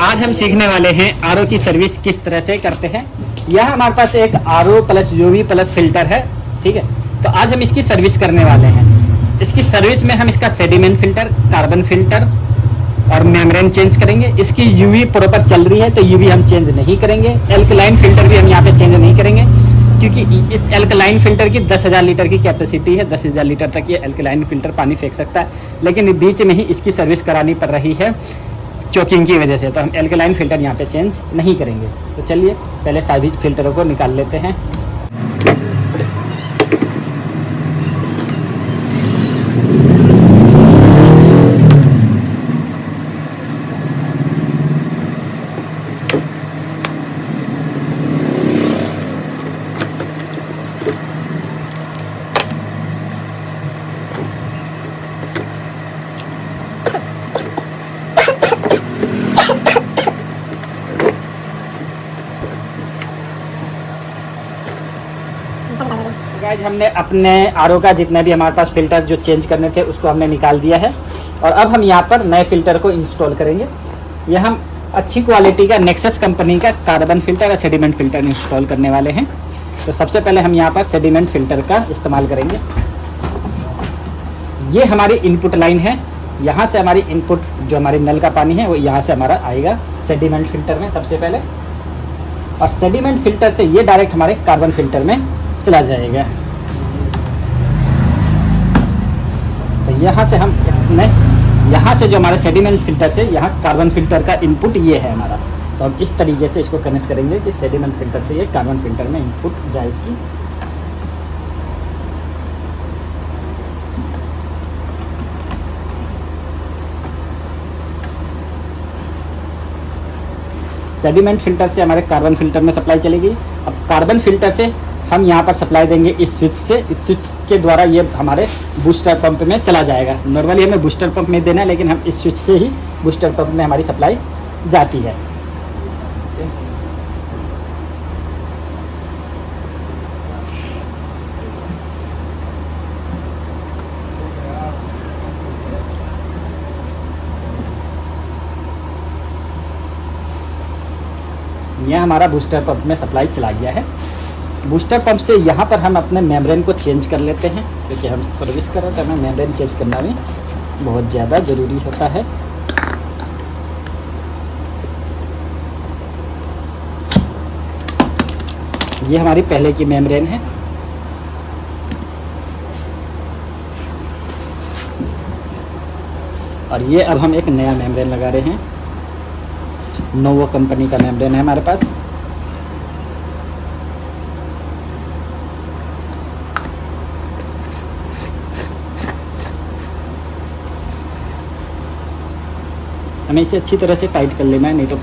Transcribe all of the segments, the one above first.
आज हम सीखने वाले हैं आरओ की सर्विस किस तरह से करते हैं। यह हमारे पास एक RO plus UV plus filter है, ठीक है। तो आज हम इसकी सर्विस करने वाले हैं। इसकी सर्विस में हम इसका सेडिमेंट फिल्टर, कार्बन फिल्टर और मेम्ब्रेन चेंज करेंगे। इसकी यूवी प्रॉपर चल रही है तो यूवी हम चेंज नहीं करेंगे। एल्कलाइन फिल्टर भी हम यहाँ पे चेंज नहीं करेंगे क्योंकि इस एल्कलाइन फिल्टर की 10,000 लीटर की कैपेसिटी है। 10,000 लीटर तक ये एल्कलाइन फिल्टर पानी फेंक सकता है, लेकिन बीच में ही इसकी सर्विस करानी पड़ रही है चोकिंग की वजह से, तो हम एल्कलाइन फ़िल्टर यहाँ पे चेंज नहीं करेंगे। तो चलिए पहले सभी फ़िल्टरों को निकाल लेते हैं। गाइस, हमने अपने आरओ का जितने भी हमारे पास फ़िल्टर जो चेंज करने थे उसको हमने निकाल दिया है और अब हम यहाँ पर नए फ़िल्टर को इंस्टॉल करेंगे। यह हम अच्छी क्वालिटी का नेक्सस कंपनी का कार्बन फ़िल्टर और सेडिमेंट फ़िल्टर इंस्टॉल करने वाले हैं। तो सबसे पहले हम यहाँ पर सेडिमेंट फ़िल्टर का इस्तेमाल करेंगे। ये हमारी इनपुट लाइन है, यहाँ से हमारी इनपुट जो हमारी नल का पानी है वो यहाँ से हमारा आएगा सेडिमेंट फ़िल्टर में सबसे पहले, और सेडिमेंट फ़िल्टर से ये डायरेक्ट हमारे कार्बन फ़िल्टर में चला जाएगा। तो यहाँ से हम यहाँ से जो हमारे सेडिमेंट फ़िल्टर से यहाँ कार्बन फ़िल्टर का इनपुट ये है हमारा। तो हम इस तरीके से इसको कनेक्ट करेंगे कि सेडिमेंट फ़िल्टर से ये कार्बन फ़िल्टर में इनपुट जाए इसकी। सेडिमेंट फ़िल्टर से हमारे कार्बन फ़िल्टर में सप्लाई चलेगी। अब कार्बन फ़िल्टर से हम यहाँ पर सप्लाई देंगे इस स्विच से। इस स्विच के द्वारा ये हमारे बूस्टर पंप में चला जाएगा। नॉर्मली हमें बूस्टर पंप में देना है, लेकिन हम इस स्विच से ही बूस्टर पंप में हमारी सप्लाई जाती है। यह हमारा बूस्टर पंप में सप्लाई चला गया है। बूस्टर पंप से यहाँ पर हम अपने मेम्ब्रेन को चेंज कर लेते हैं, क्योंकि हम सर्विस कर रहे हैं तो हमें मेम्ब्रेन चेंज करना भी बहुत ज़्यादा ज़रूरी होता है। ये हमारी पहले की मेम्ब्रेन है। और ये अब हम एक नया मेम्ब्रेन लगा रहे हैं। नोवो कंपनी का मेम्ब्रेन है हमारे पास। हमें इसे अच्छी तरह से टाइट कर लेना है, नहीं तो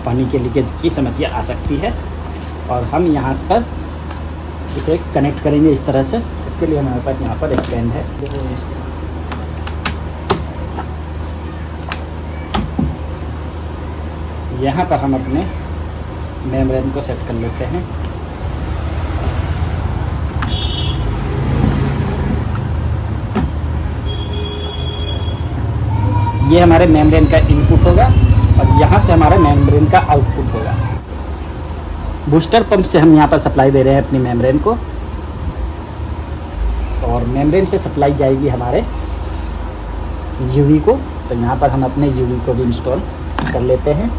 पानी के लीकेज की समस्या आ सकती है। और हम यहाँ पर इसे कनेक्ट करेंगे इस तरह से। इसके लिए हमारे पास यहाँ पर स्टैंड है। यहाँ पर हम अपने मेम्ब्रेन को सेट कर लेते हैं। ये हमारे मेम्ब्रेन का इनपुट होगा और यहाँ से हमारे मेम्ब्रेन का आउटपुट होगा। बूस्टर पंप से हम यहाँ पर सप्लाई दे रहे हैं अपनी मेम्ब्रेन को, और मेम्ब्रेन से सप्लाई जाएगी हमारे यूवी को। तो यहाँ पर हम अपने यूवी को भी इंस्टॉल कर लेते हैं।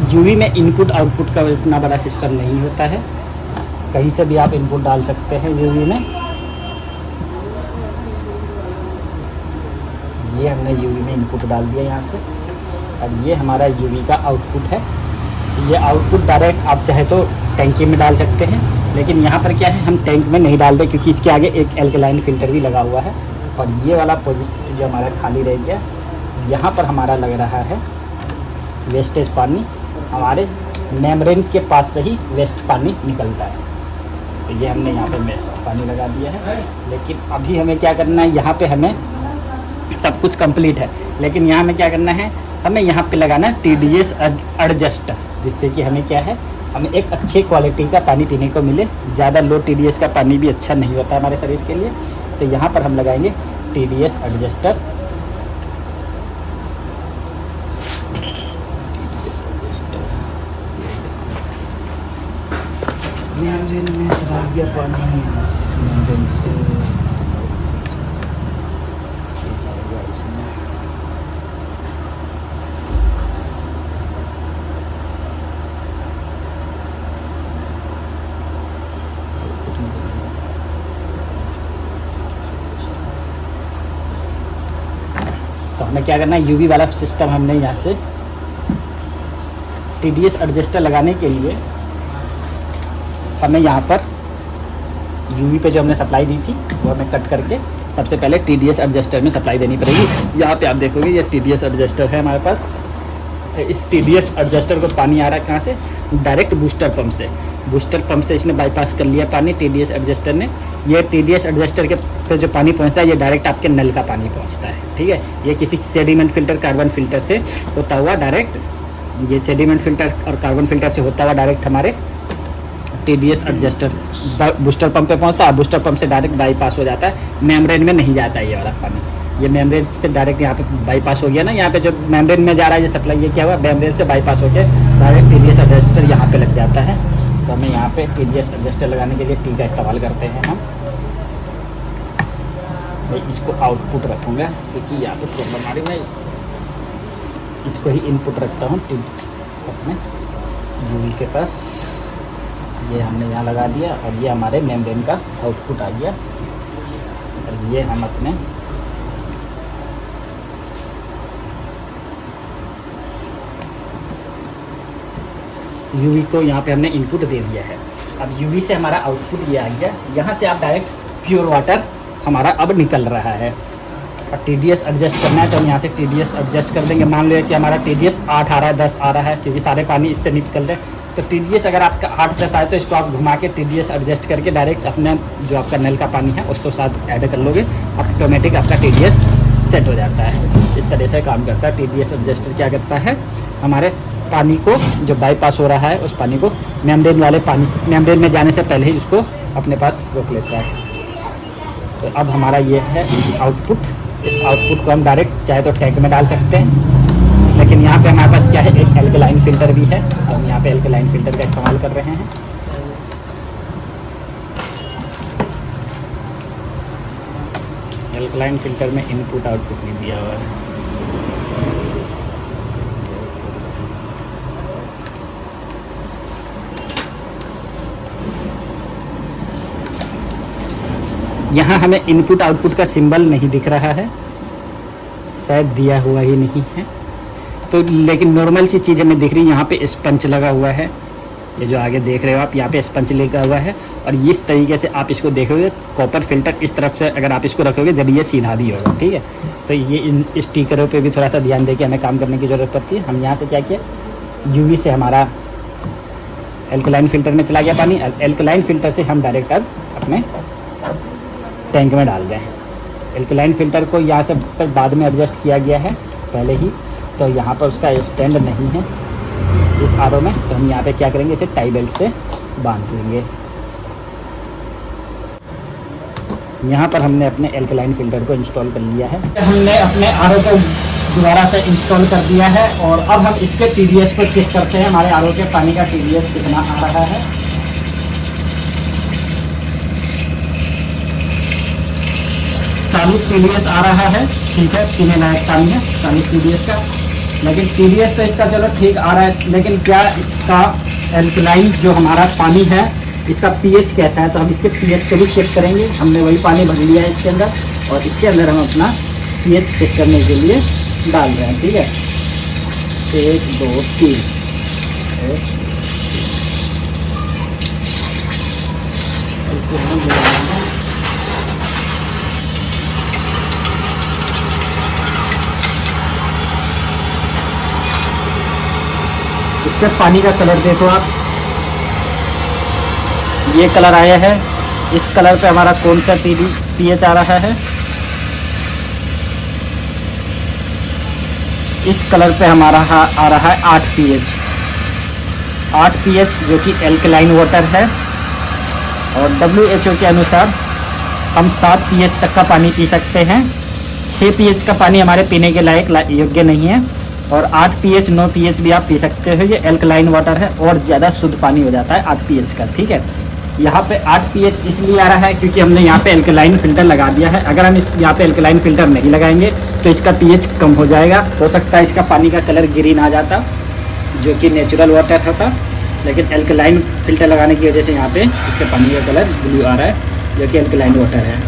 यूवी में इनपुट आउटपुट का इतना बड़ा सिस्टम नहीं होता है, कहीं से भी आप इनपुट डाल सकते हैं यूवी में। ये हमने यूवी में इनपुट डाल दिया यहाँ से, और ये हमारा यूवी का आउटपुट है। ये आउटपुट डायरेक्ट आप चाहे तो टैंकी में डाल सकते हैं, लेकिन यहाँ पर क्या है, हम टैंक में नहीं डाल रहे क्योंकि इसके आगे एक एल्कलाइन फ़िल्टर भी लगा हुआ है। और ये वाला पोजिशन जो हमारा खाली रह गया, यहाँ पर हमारा लग रहा है वेस्टेज पानी। हमारे मेम्ब्रेन के पास से ही वेस्ट पानी निकलता है। तो ये हमने यहाँ पे वेस्ट पानी लगा दिया है। लेकिन अभी हमें क्या करना है, यहाँ पे हमें सब कुछ कंप्लीट है। लेकिन यहाँ हमें क्या करना है, हमें यहाँ पे लगाना TDS एडजस्टर, जिससे कि हमें क्या है, हमें एक अच्छी क्वालिटी का पानी पीने को मिले। ज़्यादा लो TDS का पानी भी अच्छा नहीं होता हमारे शरीर के लिए। तो यहाँ पर हम लगाएंगे TDS एडजस्टर। में चला गया पानी से जाएगा इसमें। तो हमें क्या करना है, यूवी वाला सिस्टम हमने यहाँ से TDS एडजस्टर लगाने के लिए हमें यहाँ पर यूवी पे जो हमने सप्लाई दी थी वो हमें कट करके सबसे पहले TDS एडजस्टर में सप्लाई देनी पड़ेगी। यहाँ पे आप देखोगे ये TDS एडजस्टर है हमारे पास। इस TDS एडजस्टर को पानी आ रहा है कहाँ से, डायरेक्ट बूस्टर पंप से। बूस्टर पंप से इसने बाईपास कर लिया पानी TDS एडजस्टर ने। ये TDS एडजस्टर के पे जो पानी पहुँचता है ये डायरेक्ट आपके नल का पानी पहुँचता है, ठीक है। ये किसी सेडिमेंट फिल्टर, कार्बन फिल्टर से होता हुआ डायरेक्ट, ये सेडिमेंट फिल्टर और कार्बन फिल्टर से होता हुआ डायरेक्ट हमारे TDS एडजस्टर बूस्टर पंप पे पहुंचता है। बूस्टर पंप से डायरेक्ट बाईपास हो जाता है, मेम्ब्रेन में नहीं जाता है ये वाला पानी। ये मेम्ब्रेन से डायरेक्ट यहाँ पे बाईपास हो गया ना, यहाँ पे जो मेम्ब्रेन में जा रहा है ये सप्लाई, ये क्या हुआ, मेम्ब्रेन से बाईपास हो गया, डायरेक्ट TDS एडजस्टर यहाँ पे लग जाता है। तो हमें यहाँ पे TDS एडजस्टर लगाने के लिए T का इस्तेमाल करते हैं हम। मैं इसको आउटपुट रखूँगा क्योंकि यहाँ पे प्रॉब्लम आ रही, मैं इसको ही इनपुट रखता हूँ अपने यूवी के पास। ये हमने यहाँ लगा दिया और ये हमारे मेम्ब्रेन का आउटपुट आ गया। और ये हम अपने यूवी को यहाँ पे हमने इनपुट दे दिया है। अब यूवी से हमारा आउटपुट ये आ गया। यहाँ से आप डायरेक्ट प्योर वाटर हमारा अब निकल रहा है। और TDS एडजस्ट करना है तो हम यहाँ से TDS एडजस्ट कर देंगे। मान लो कि हमारा TDS 8 आ रहा है, 10 आ रहा है, क्योंकि सारे पानी इससे निकल रहे हैं। तो TDS अगर आपका 8-10 आए तो इसको आप घुमा के TDS एडजस्ट करके डायरेक्ट अपना जो आपका नल का पानी है उसको साथ ऐड कर लोगे, ऑटोमेटिक आपका TDS सेट हो जाता है। इस तरह से काम करता है। TDS एडजस्टर क्या करता है, हमारे पानी को जो बाईपास हो रहा है उस पानी को मेम्ब्रेन वाले पानी से, मेम्ब्रेन में जाने से पहले ही उसको अपने पास रोक लेता है। तो अब हमारा ये है आउटपुट। इस आउटपुट को हम डायरेक्ट चाहे तो टैंक में डाल सकते हैं, लेकिन यहाँ पे हमारे पास क्या है, एक एल्कलाइन फ़िल्टर भी है। तो हम यहाँ पे एल्कलाइन फ़िल्टर का इस्तेमाल कर रहे हैं। एल्कलाइन फ़िल्टर में इनपुट आउटपुट नहीं दिया हुआ है। यहाँ हमें इनपुट आउटपुट का सिंबल नहीं दिख रहा है, शायद दिया हुआ ही नहीं है। तो लेकिन नॉर्मल सी चीज़ हमें दिख रही है। यहाँ पे स्पंज लगा हुआ है, ये जो आगे देख रहे हो आप, यहाँ पे स्पंज लगा हुआ है। और इस तरीके से आप इसको देखोगे, कॉपर फिल्टर इस तरफ से अगर आप इसको रखोगे जब ये सीधा भी होगा, ठीक है। तो ये इन स्टिकरों पे भी थोड़ा सा ध्यान देके हमें काम करने की ज़रूरत पड़ती है। हम यहाँ से क्या किया, यूवी से हमारा एल्कलाइन फ़िल्टर में चला गया पानी। एल्कलाइन फ़िल्टर से हम डायरेक्ट अब अपने टैंक में डाल दें। एल्कलाइन फ़िल्टर को यहाँ से पर बाद में एडजस्ट किया गया है पहले ही, तो यहाँ पर उसका स्टैंड नहीं है इस आरओ में। तो हम यहाँ पे क्या करेंगे, इसे टाई बेल्ट से बांध देंगे। यहाँ पर हमने अपने एल्कलाइन फ़िल्टर को इंस्टॉल कर लिया है। हमने अपने आरओ को दोबारा से इंस्टॉल कर दिया है और अब हम इसके TDS को चेक करते हैं, हमारे आरओ के पानी का TDS कितना आ रहा है। 40 TDS आ रहा है, ठीक है, पीने लायक पानी है 40 TDS का। लेकिन TDS तो इसका चलो ठीक आ रहा है, लेकिन क्या इसका एल्कलाइन जो हमारा पानी है इसका pH कैसा है, तो हम इसके pH को भी चेक करेंगे। हमने वही पानी भर लिया है इसके अंदर और इसके अंदर हम अपना pH चेक करने के लिए डाल रहे हैं, ठीक है। 1 2 3 इसका पानी का कलर देखो आप, ये कलर आया है। इस कलर पे हमारा कौन सा pH आ रहा है, इस कलर पे हमारा आ रहा है 8 pH, 8 pH जो कि एल्कलाइन वाटर है। और WHO के अनुसार हम 7 pH तक का पानी पी सकते हैं। 6 pH का पानी हमारे पीने के लायक योग्य नहीं है। और 8 pH 9 pH भी आप पी सकते हो, ये एल्कलाइन वाटर है और ज़्यादा शुद्ध पानी हो जाता है 8 pH का, ठीक है। यहाँ पे 8 pH इसलिए आ रहा है क्योंकि हमने यहाँ पे एल्कलाइन फ़िल्टर लगा दिया है। अगर हम यहाँ पे एल्कलाइन फ़िल्टर नहीं लगाएंगे तो इसका pH कम हो जाएगा। हो सकता है इसका पानी का कलर ग्रीन आ जाता जो कि नेचुरल वाटर होता, लेकिन एल्कलाइन फ़िल्टर लगाने की वजह से यहाँ पे इसके पानी का कलर ब्लू आ रहा है जो कि एल्कलाइन वाटर है।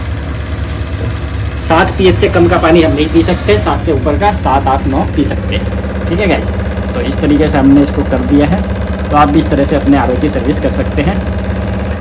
7 pH से कम का पानी हम नहीं पी सकते, 7 से ऊपर का 7, 8, 9 पी सकते हैं, ठीक है गाइस। तो इस तरीके से हमने इसको कर दिया है। तो आप भी इस तरह से अपने आरओ की सर्विस कर सकते हैं।